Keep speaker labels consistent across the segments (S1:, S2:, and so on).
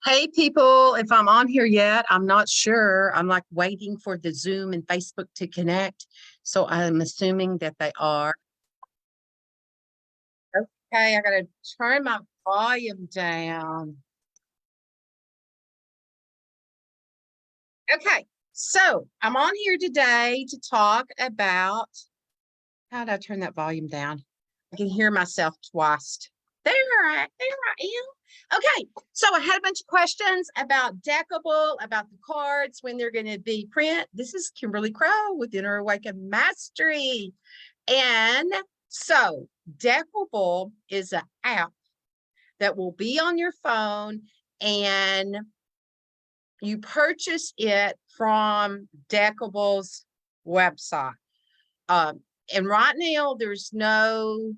S1: Hey people, if I'm on here yet, I'm not sure. I'm like waiting for the Zoom and Facebook to connect. So I'm assuming that they are. Okay, I gotta turn my volume down. Okay, so I'm on here today to talk about how did I turn that volume down? I can hear myself twice. There I am. Okay, so I had a bunch of questions about Deckable, about the cards, when they're going to be print. This is Kimberly Crow with Inner Awakened Mastery. And so Deckable is an app that will be on your phone, and you purchase it from Deckable's website. And right now, there's no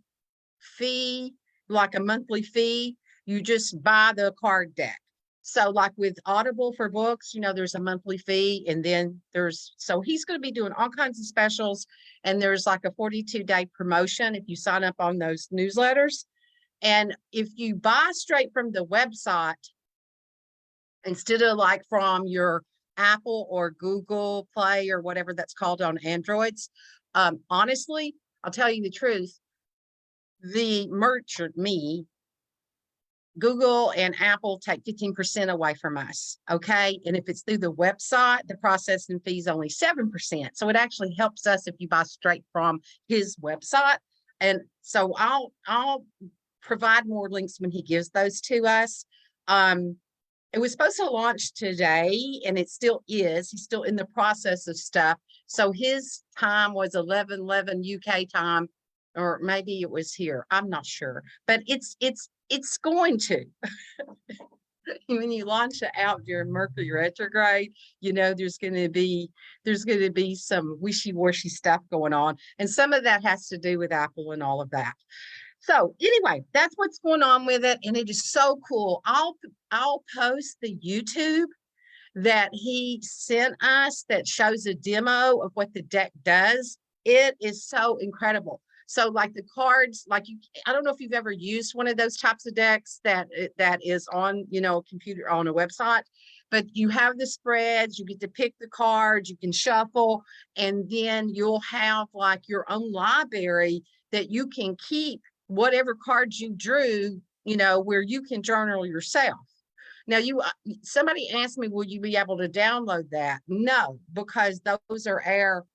S1: fee, like a monthly fee. You just buy the card deck. So like with Audible for books, there's a monthly fee, and then so he's going to be doing all kinds of specials, and there's like a 42-day promotion if you sign up on those newsletters. And if you buy straight from the website instead of like from your Apple or Google Play or whatever that's called on Androids, honestly, I'll tell you the truth, the merchant, me, Google and Apple take 15% away from us. Okay. And if it's through the website, the processing fee is only 7%. So it actually helps us if you buy straight from his website. And so I'll provide more links when he gives those to us. It was supposed to launch today, and it still is. He's still in the process of stuff. So his time was 11:11 UK time, or maybe it was here. I'm not sure, but it's going to. When you launch it out during Mercury retrograde, there's going to be some wishy-washy stuff going on, and some of that has to do with Apple and all of that. So anyway, that's what's going on with it, and it is so cool. I'll post the YouTube that he sent us that shows a demo of what the deck does. It is so incredible. So like the cards, I don't know if you've ever used one of those types of decks that is on, a computer, on a website, but you have the spreads, you get to pick the cards, you can shuffle, and then you'll have like your own library that you can keep whatever cards you drew, where you can journal yourself. Now, somebody asked me, will you be able to download that? No, because those are our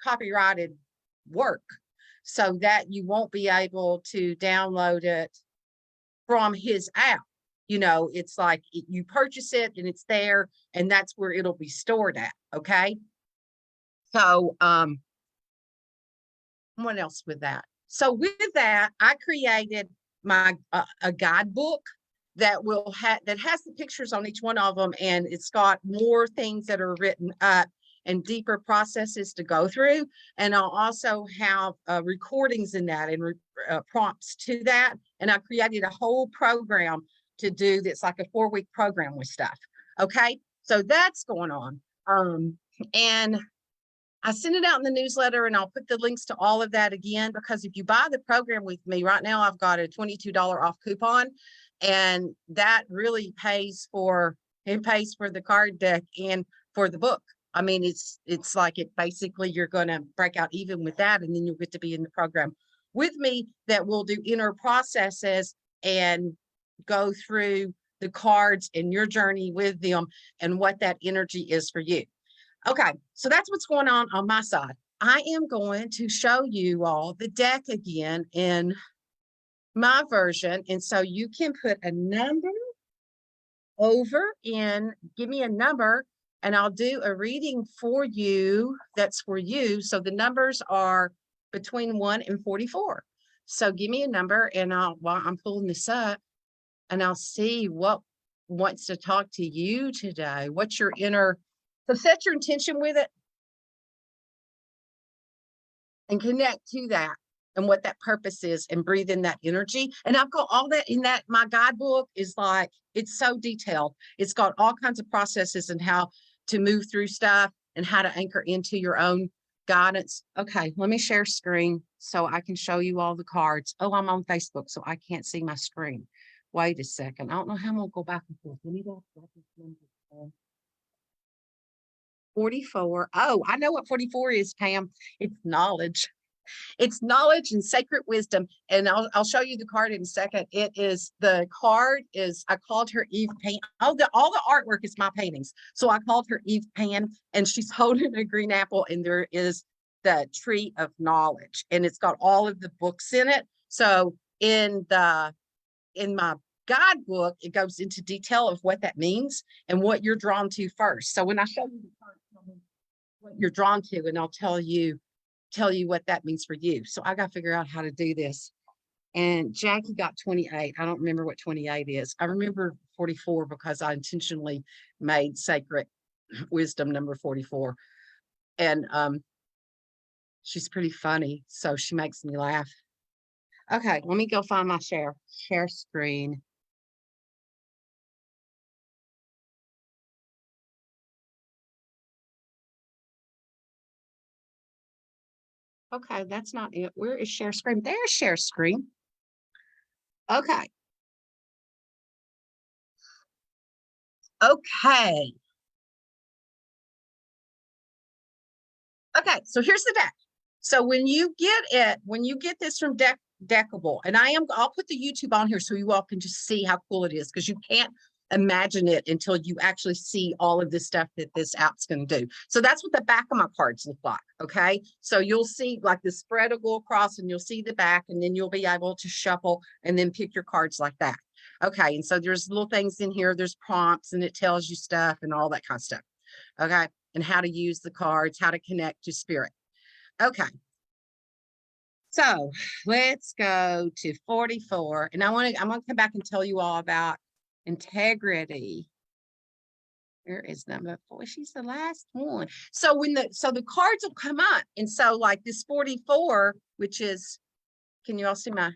S1: copyrighted work, so that you won't be able to download it from his app. It's like you purchase it and it's there, and that's where it'll be stored at. Okay. So, what else with that? So with that, I created my a guidebook that has the pictures on each one of them, and it's got more things that are written up and deeper processes to go through. And I'll also have recordings in that and prompts to that. And I created a whole program to do that's like a 4-week program with stuff. Okay, so that's going on. And I send it out in the newsletter, and I'll put the links to all of that again, because if you buy the program with me right now, I've got a $22 off coupon, and that really pays for the card deck and for the book. I mean, it's like basically you're going to break out even with that, and then you'll get to be in the program with me that will do inner processes and go through the cards and your journey with them and what that energy is for you. Okay, so that's what's going on my side. I am going to show you all the deck again in my version. And so you can put a number over and give me a number, and I'll do a reading for you that's for you. So the numbers are between 1 and 44. So give me a number, and while I'm pulling this up, and I'll see what wants to talk to you today. What's your inner... So set your intention with it and connect to that and what that purpose is, and breathe in that energy. And I've got all that in that. My guidebook is like, it's so detailed. It's got all kinds of processes and how to move through stuff and how to anchor into your own guidance. Okay, let me share screen so I can show you all the cards. Oh, I'm on Facebook, so I can't see my screen. Wait a second. I don't know how I'm going to go back and forth. Let me go back this number. 44. Oh, I know what 44 is, Pam. It's knowledge. It's knowledge and sacred wisdom. And I'll show you the card in a second. It is, the card is, I called her Eve Pan. Oh, all the artwork is my paintings. So I called her Eve Pan, and she's holding a green apple, and there is the tree of knowledge, and it's got all of the books in it. So in my guidebook, it goes into detail of what that means and what you're drawn to first. So when I show you the card, tell me what you're drawn to, and I'll tell you what that means for you. So I got to figure out how to do this. And Jackie got 28. I don't remember what 28 is. I remember 44 because I intentionally made sacred wisdom number 44. And she's pretty funny, so she makes me laugh. Okay, let me go find my share screen. Okay, that's not it. Where is share screen? There's share screen. Okay. Okay. Okay, so here's the deck. So when you get this from Deckable, and I'll put the YouTube on here so you all can just see how cool it is, because you can't imagine it until you actually see all of this stuff that this app's going to do. So that's what the back of my cards look like. Okay, so you'll see like the spread will go across, and you'll see the back, and then you'll be able to shuffle and then pick your cards like that. Okay, and so there's little things in here, there's prompts, and it tells you stuff and all that kind of stuff. Okay, and how to use the cards, how to connect to spirit. Okay, so let's go to 44, and I'm gonna come back and tell you all about integrity. Where is number 4? She's the last one. So the cards will come up, and so like this 44, which is, can you all see my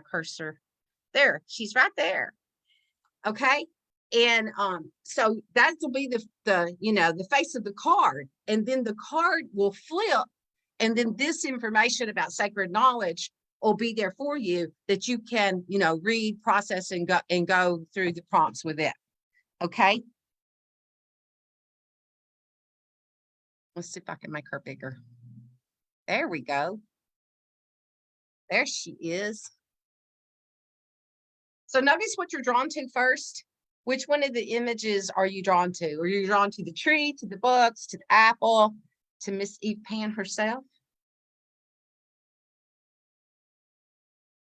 S1: cursor there? She's right there. Okay, and so that will be the face of the card, and then the card will flip, and then this information about sacred knowledge will be there for you, that you can read, process, and go through the prompts with it. Okay, let's see if I can make her bigger. There we go. There she is. So notice what you're drawn to first. Which one of the images are you drawn to? Are you drawn to the tree, to the books, to the apple, to Miss Eve Pan herself?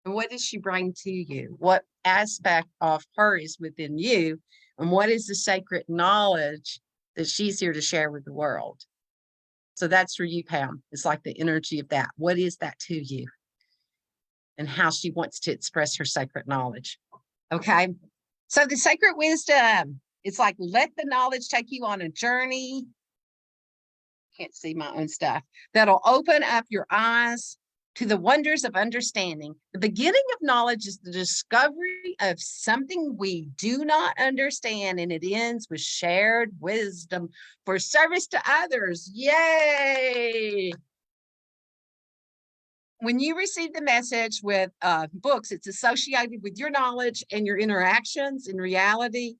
S1: And what does she bring to you? What aspect of her is within you? And what is the sacred knowledge that she's here to share with the world? So that's for you, Pam. It's like the energy of that. What is that to you? And how she wants to express her sacred knowledge. Okay. So the sacred wisdom, it's like, let the knowledge take you on a journey. Can't see my own stuff. That'll open up your eyes to the wonders of understanding. The beginning of knowledge is the discovery of something we do not understand, and it ends with shared wisdom for service to others. Yay! When you receive the message with books, it's associated with your knowledge and your interactions in reality,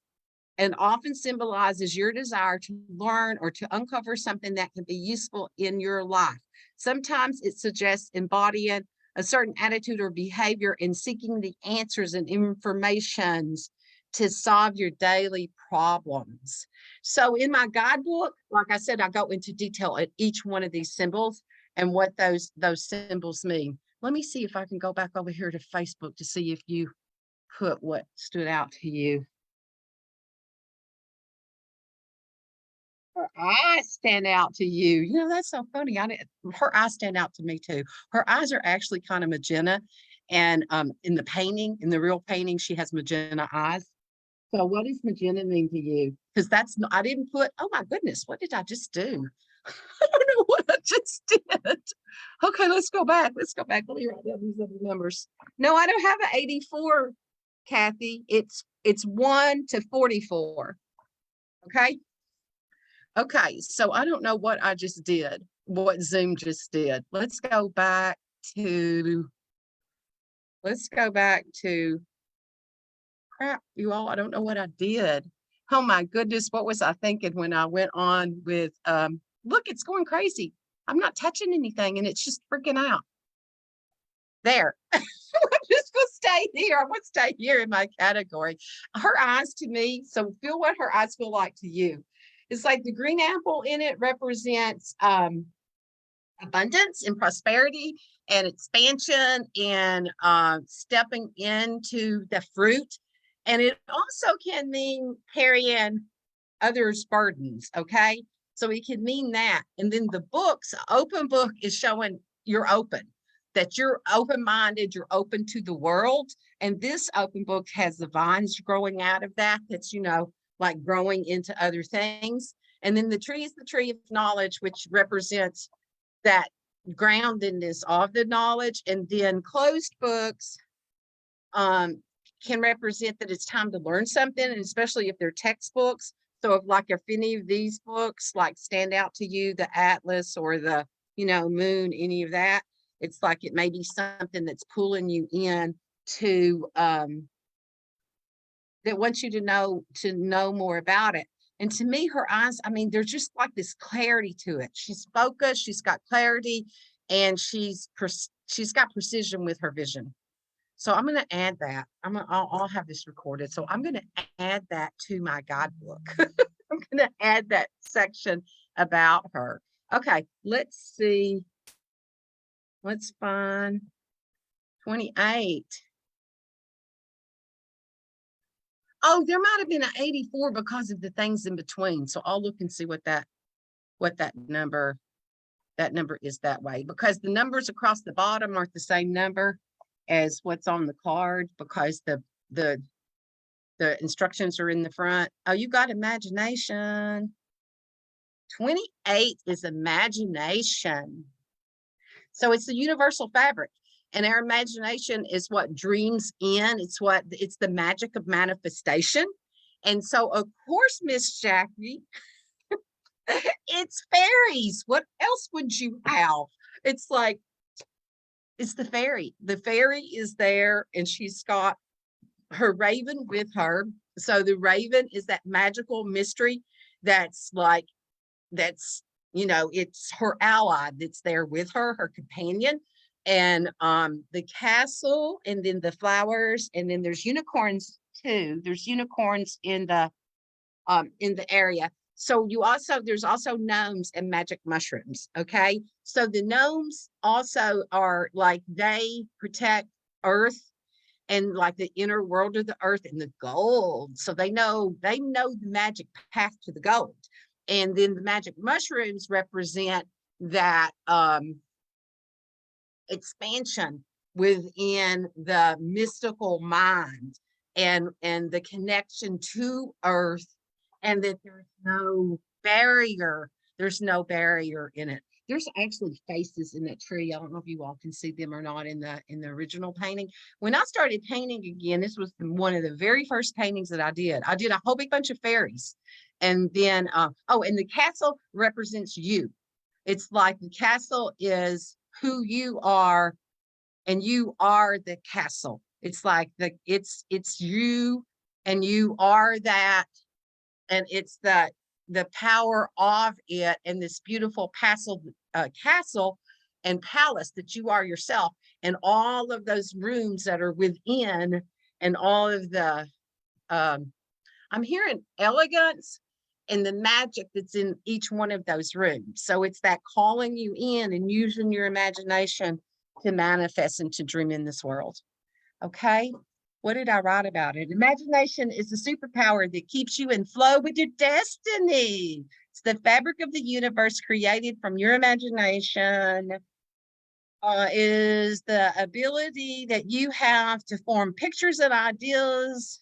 S1: and often symbolizes your desire to learn or to uncover something that can be useful in your life. Sometimes it suggests embodying a certain attitude or behavior and seeking the answers and informations to solve your daily problems. So in my guidebook, like I said, I go into detail at each one of these symbols and what those symbols mean. Let me see if I can go back over here to Facebook to see if you put what stood out to you. Her eyes stand out to you. That's so funny. Her eyes stand out to me too. Her eyes are actually kind of magenta. And in the real painting, she has magenta eyes. So what does magenta mean to you? Because I didn't put, oh my goodness, what did I just do? I don't know what I just did. Okay, let's go back. Let me write down these other numbers. No, I don't have an 84, Kathy. It's 1 to 44. Okay. Okay, so I don't know what I just did, what Zoom just did. Let's go back to crap, you all, I don't know what I did. Oh my goodness, what was I thinking when I went on with, look, it's going crazy. I'm not touching anything and it's just freaking out. There. I'm just gonna stay here. I'm gonna stay here in my category. Her eyes to me, so feel what her eyes feel like to you. It's like the green apple in it represents abundance and prosperity and expansion and stepping into the fruit. And it also can mean carrying others' burdens. Okay. So it can mean that. And then the books, open book is showing you're open, that you're open-minded, you're open to the world. And this open book has the vines growing out of that. That's, you know, like growing into other things. And then the tree is the tree of knowledge, which represents that groundedness of the knowledge. And then closed books can represent that it's time to learn something, and especially if they're textbooks. So if any of these books like stand out to you, the Atlas or the, you know, Moon, any of that, it's like it may be something that's pulling you in to that wants you to know more about it. And to me, her eyes, I mean, there's just like this clarity to it. She's focused, she's got clarity, and she's got precision with her vision. So I'm going to add that. I'll have this recorded. So I'm going to add that to my guidebook. I'm going to add that section about her. Okay, let's see. Let's find 28. Oh, there might have been an 84 because of the things in between. So I'll look and see what that number is that way, because the numbers across the bottom aren't the same number as what's on the card, because the instructions are in the front. Oh, you got imagination. 28 is imagination. So it's the universal fabric. And our imagination is what dreams in. It's the magic of manifestation. And so, of course, Miss Jackie, it's fairies. What else would you have? It's like, it's the fairy. The fairy is there, and she's got her raven with her. So the raven is that magical mystery that's like, you know, it's her ally that's there with her, her companion. And the castle, and then the flowers, and then there's unicorns too. There's unicorns in the area. So there's also gnomes and magic mushrooms. Okay. So the gnomes also are like, they protect Earth and like the inner world of the earth and the gold. So they know the magic path to the gold. And then the magic mushrooms represent that expansion within the mystical mind and the connection to earth, and that there's no barrier in it. There's actually faces in that tree. I don't know if you all can see them or not in the original painting. When I started painting again, this was one of the very first paintings that I did. I did a whole big bunch of fairies. And then, and the castle represents you. It's like the castle is who you are, and you are the castle. It's like it's you, and you are that, and it's the power of it, and this beautiful castle and palace that you are yourself, and all of those rooms that are within, and all of the I'm hearing elegance and the magic that's in each one of those rooms. So it's that calling you in and using your imagination to manifest and to dream in this world. Okay. What did I write about it? Imagination is the superpower that keeps you in flow with your destiny. It's the fabric of the universe created from your imagination. Is the ability that you have to form pictures and ideas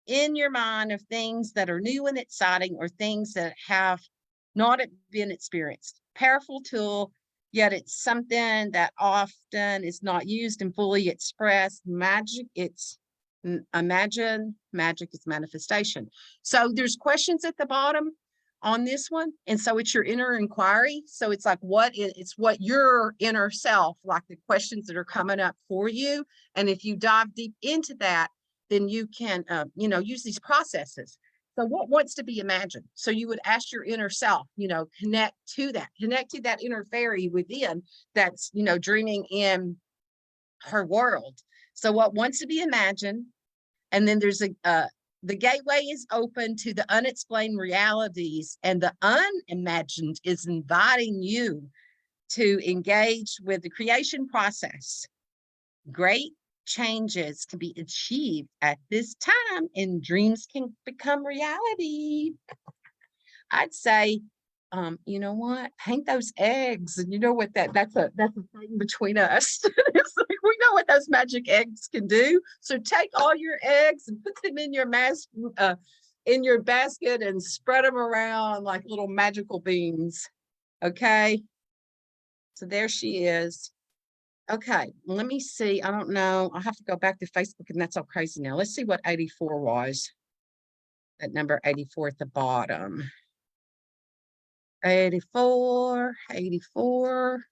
S1: in your mind of things that are new and exciting, or things that have not been experienced. Powerful tool, yet it's something that often is not used and fully expressed. Magic is manifestation. So there's questions at the bottom on this one, and so it's your inner inquiry. So it's like it's what your inner self, like the questions that are coming up for you. And if you dive deep into that, then you can, use these processes. So what wants to be imagined? So you would ask your inner self, connect to that inner fairy within that's, dreaming in her world. So what wants to be imagined? And then there's the gateway is open to the unexplained realities, and the unimagined is inviting you to engage with the creation process. Great changes can be achieved at this time, and dreams can become reality. I'd say, you know what? Paint those eggs, and you know what that's a thing between us. It's like we know what those magic eggs can do. So take all your eggs and put them in your in your basket and spread them around like little magical beans. Okay. So there she is. Okay, let me see. I don't know. I'll have to go back to Facebook, and that's all crazy now. Let's see what 84 was. At number 84 at the bottom. 84. 84.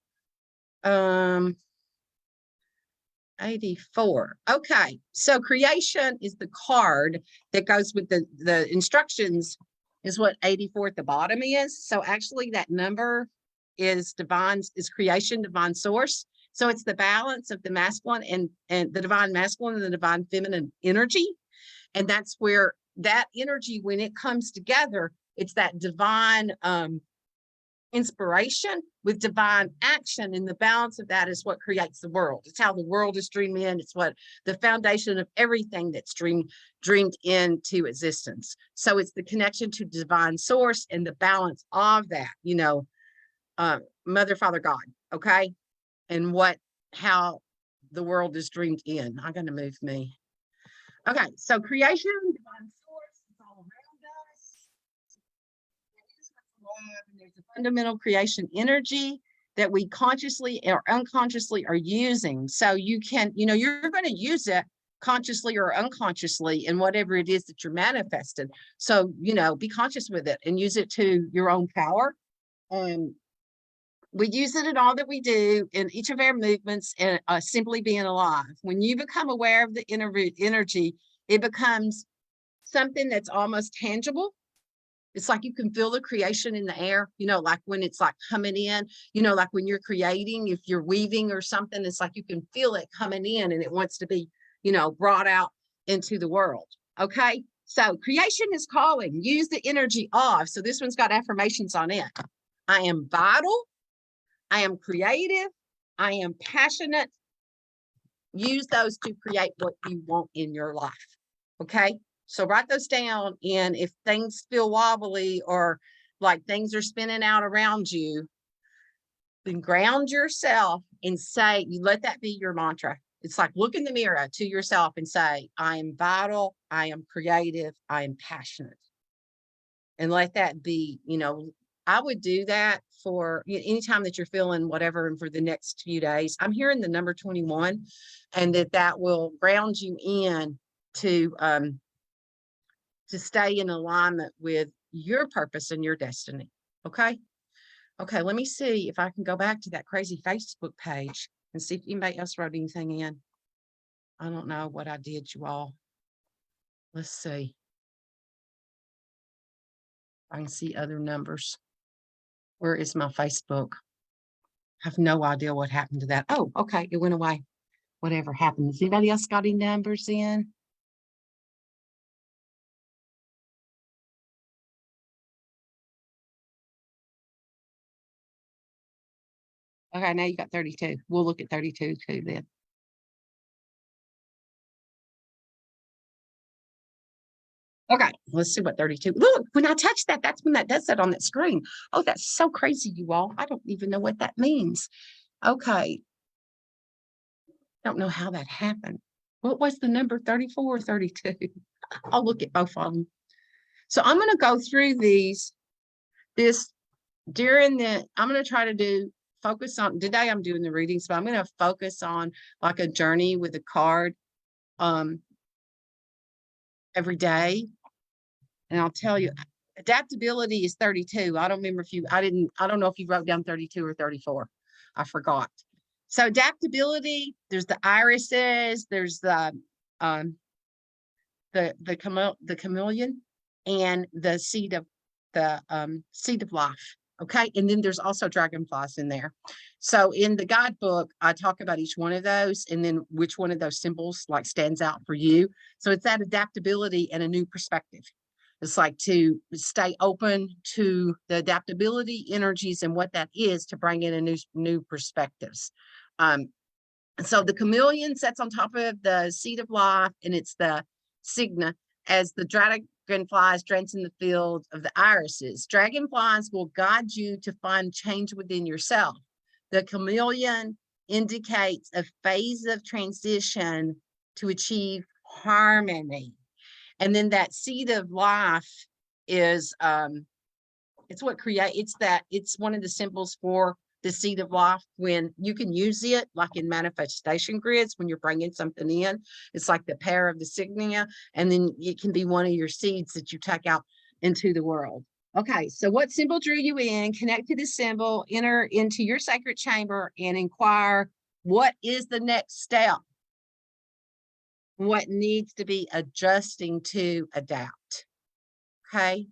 S1: Okay, so creation is the card that goes with the instructions, is what 84 at the bottom is. So actually that number is creation, divine source. So it's the balance of the masculine and the divine masculine and the divine feminine energy. And that's where that energy, when it comes together, it's that divine inspiration with divine action. And the balance of that is what creates the world. It's how the world is dreamed in. It's what the foundation of everything that's dreamed into existence. So it's the connection to divine source and the balance of that, Mother, Father, God. Okay. And how the world is dreamed in. I'm going to move me. Okay, so creation, divine source, it's all around us. There's a fundamental creation energy that we consciously or unconsciously are using. So you can, you're going to use it consciously or unconsciously in whatever it is that you're manifesting. So, be conscious with it and use it to your own power. And we use it in all that we do, in each of our movements, and simply being alive. When you become aware of the energy, it becomes something that's almost tangible. It's like you can feel the creation in the air, like when it's like coming in, like when you're creating, if you're weaving or something, it's like you can feel it coming in and it wants to be, brought out into the world. Okay. So creation is calling. Use the energy of. So this one's got affirmations on it. I am vital. I am creative. I am passionate. Use those to create what you want in your life. Okay. So write those down. And if things feel wobbly or like things are spinning out around you, then ground yourself and say, you let that be your mantra. It's like look in the mirror to yourself and say, I am vital. I am creative. I am passionate. And let that be, I would do that for anytime that you're feeling whatever, and for the next few days. I'm hearing the number 21, and that will ground you in to stay in alignment with your purpose and your destiny. Okay. Okay. Let me see if I can go back to that crazy Facebook page and see if anybody else wrote anything in. I don't know what I did, you all. Let's see. I can see other numbers. Where is my Facebook? I have no idea what happened to that. Oh, okay. It went away. Whatever happened. Has anybody else got any numbers in? Okay, now you got 32. We'll look at 32 too then. Okay, let's see what 32. Look, when I touch that, that's when that does that on that screen. Oh, that's so crazy, you all. I don't even know what that means. Okay. Don't know how that happened. What was the number, 34 or 32? I'll look at both of them. So I'm going to go through I'm going to try to focus on, today I'm doing the readings, but I'm going to focus on like a journey with a card every day. And I'll tell you, adaptability is 32. I don't remember I don't know if you wrote down 32 or 34. I forgot. So adaptability, there's the irises, there's the the chameleon, and the seed of life. Okay. And then there's also dragonflies in there. So in the guidebook, I talk about each one of those and then which one of those symbols like stands out for you. So it's that adaptability and a new perspective. It's like to stay open to the adaptability energies and what that is to bring in a new perspectives. So the chameleon sits on top of the seed of life, and it's the signa, as the dragonflies dance in the field of the irises. Dragonflies will guide you to find change within yourself. The chameleon indicates a phase of transition to achieve harmony. And then that seed of life is it's what it's one of the symbols for the seed of life. When you can use it like in manifestation grids, when you're bringing something in, it's like the pair of the signia, and then it can be one of your seeds that you take out into the world. Okay, so what symbol drew you in? Connect to the symbol, enter into your sacred chamber, and inquire what is the next step, what needs to be adjusting to adapt. Okay.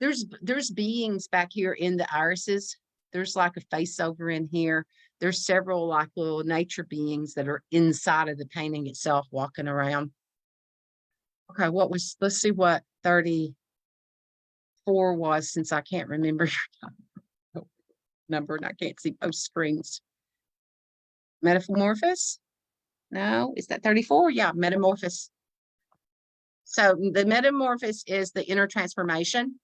S1: There's beings back here in the irises. There's like a face over in here. There's several like little nature beings that are inside of the painting itself walking around. Okay, let's see what 34 was, since I can't remember your number and I can't see both screens. Metamorphosis? No, is that 34? Yeah, metamorphosis. So the metamorphosis is the inner transformation.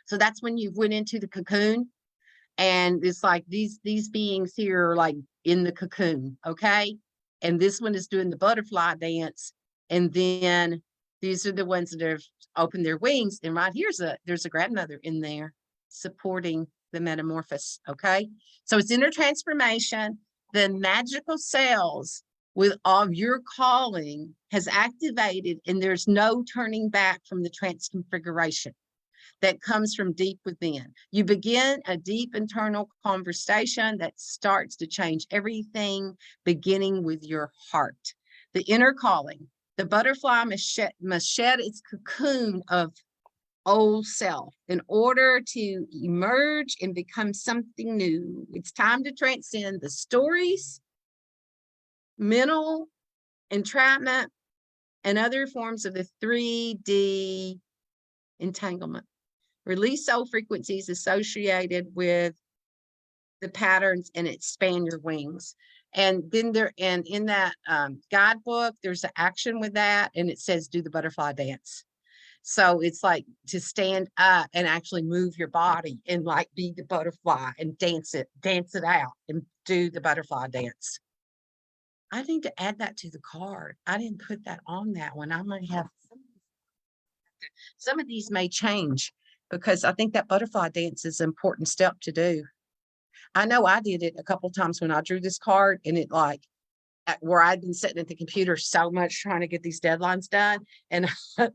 S1: So that's when you went into the cocoon, and it's like these beings here are like in the cocoon, okay? And this one is doing the butterfly dance, and then these are the ones that have opened their wings, and right there's a grandmother in there supporting the metamorphosis, okay? So it's inner transformation. The magical cells with all your calling has activated, and there's no turning back from the transconfiguration that comes from deep within. You begin a deep internal conversation that starts to change everything, beginning with your heart. The inner calling. The butterfly must shed its cocoon of old self in order to emerge and become something new. It's time to transcend the stories, mental entrapment, and other forms of the 3D entanglement. Release soul frequencies associated with the patterns and expand your wings. And then in that guidebook, there's an action with that, and it says do the butterfly dance. So it's like to stand up and actually move your body and like be the butterfly and dance it out and do the butterfly dance. I need to add that to the card. I didn't put that on that one. I might have some of these may change, because I think that butterfly dance is an important step to do. I know I did it a couple of times when I drew this card, and it like where I'd been sitting at the computer so much trying to get these deadlines done, and I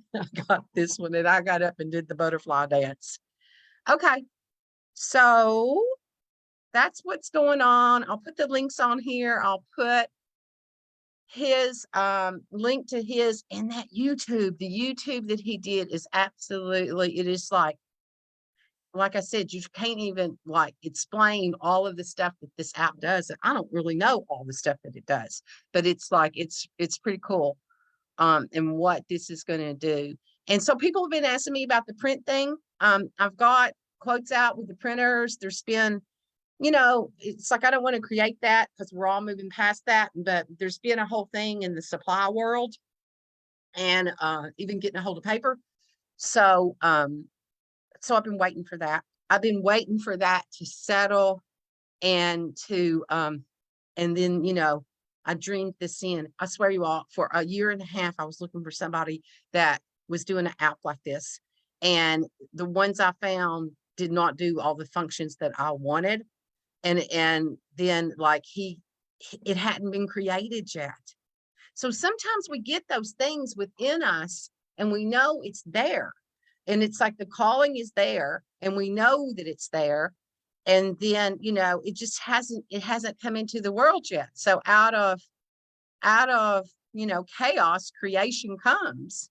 S1: got this one and I got up and did the butterfly dance. Okay, so that's what's going on. I'll put the links on here. I'll put his link to his and that YouTube. The YouTube that he did is absolutely, it is like I said, you can't even like explain all of the stuff that this app does. I don't really know all the stuff that it does, but it's like it's pretty cool. And what this is going to do. And so people have been asking me about the print thing. I've got quotes out with the printers. There's been, it's like I don't want to create that because we're all moving past that, but there's been a whole thing in the supply world, and even getting a hold of paper. So so I've been waiting for that. I've been waiting for that to settle, and to and then I dreamed this in. I swear you all, for a year and a half, I was looking for somebody that was doing an app like this. And the ones I found did not do all the functions that I wanted. And then like it hadn't been created yet. So sometimes we get those things within us and we know it's there. And it's like the calling is there and we know that it's there. And then, it just hasn't come into the world yet. So out of out of, you know, chaos, creation comes.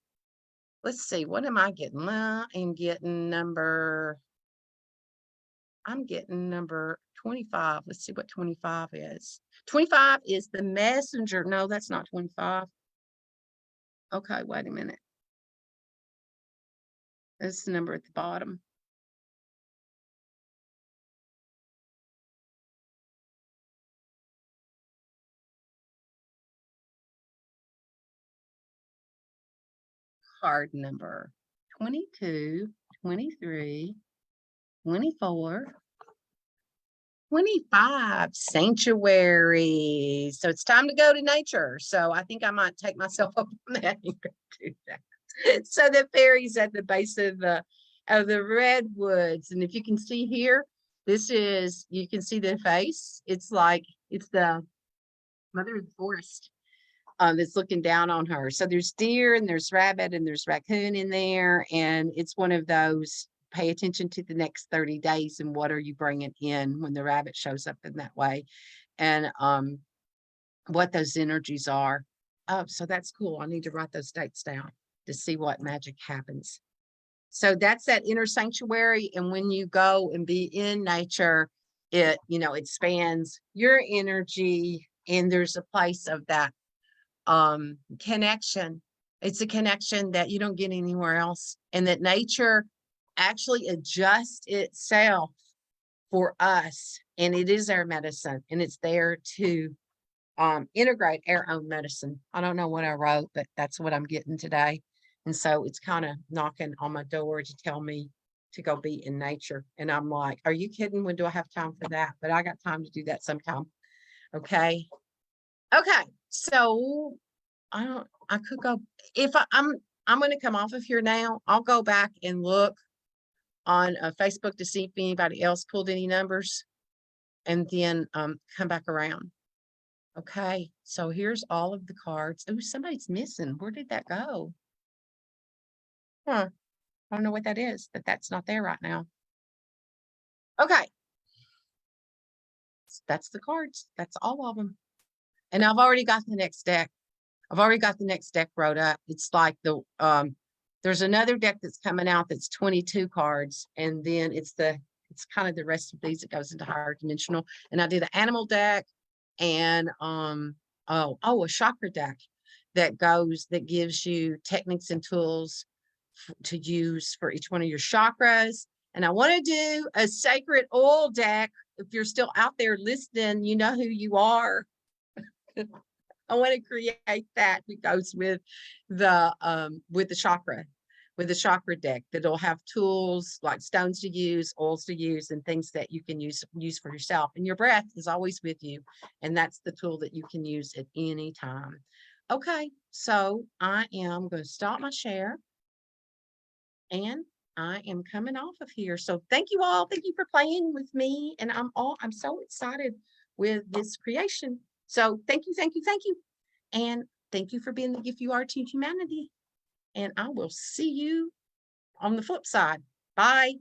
S1: Let's see, what am I getting? I'm getting number 25. Let's see what 25 is. 25 is the messenger. No, that's not 25. Okay, wait a minute. That's the number at the bottom. Card number 22, 23, 24, 25, sanctuary. So it's time to go to nature. So I think I might take myself up on that and go do that. So the fairies at the base of the redwoods. And if you can see here, this is, you can see the face. It's like, it's the mother of the forest that's looking down on her. So there's deer and there's rabbit and there's raccoon in there. And it's one of those, pay attention to the next 30 days and what are you bringing in when the rabbit shows up in that way, and what those energies are. Oh, so that's cool. I need to write those dates down to see what magic happens. So that's that inner sanctuary. And when you go and be in nature, it, you know, it expands your energy, and there's a place of that connection. It's a connection that you don't get anywhere else, and that nature actually adjusts itself for us, and it is our medicine, and it's there to integrate our own medicine. I don't know what I wrote, but that's what I'm getting today. And so it's kind of knocking on my door to tell me to go be in nature. And I'm like, are you kidding? When do I have time for that? But I got time to do that sometime. Okay. Okay. So I could go, if I'm going to come off of here now. I'll go back and look on Facebook to see if anybody else pulled any numbers, and then come back around. Okay, so here's all of the cards. Oh, somebody's missing. Where did that go? Huh. I don't know what that is, but that's not there right now. Okay. That's the cards. That's all of them. And I've already got the next deck. I've already got the next deck wrote up. It's like the there's another deck that's coming out that's 22 cards, and then it's kind of the rest of these that goes into higher dimensional. And I did an animal deck and a chakra deck that gives you techniques and tools to use for each one of your chakras. And I want to do a sacred oil deck. If you're still out there listening, you know who you are. I want to create that goes with the chakra deck that'll have tools like stones to use, oils to use, and things that you can use for yourself. And your breath is always with you, and that's the tool that you can use at any time. Okay, so I am going to stop my share, and I am coming off of here. So thank you all. Thank you for playing with me, and I'm so excited with this creation. So thank you, thank you, thank you. And thank you for being the gift you are to humanity. And I will see you on the flip side. Bye.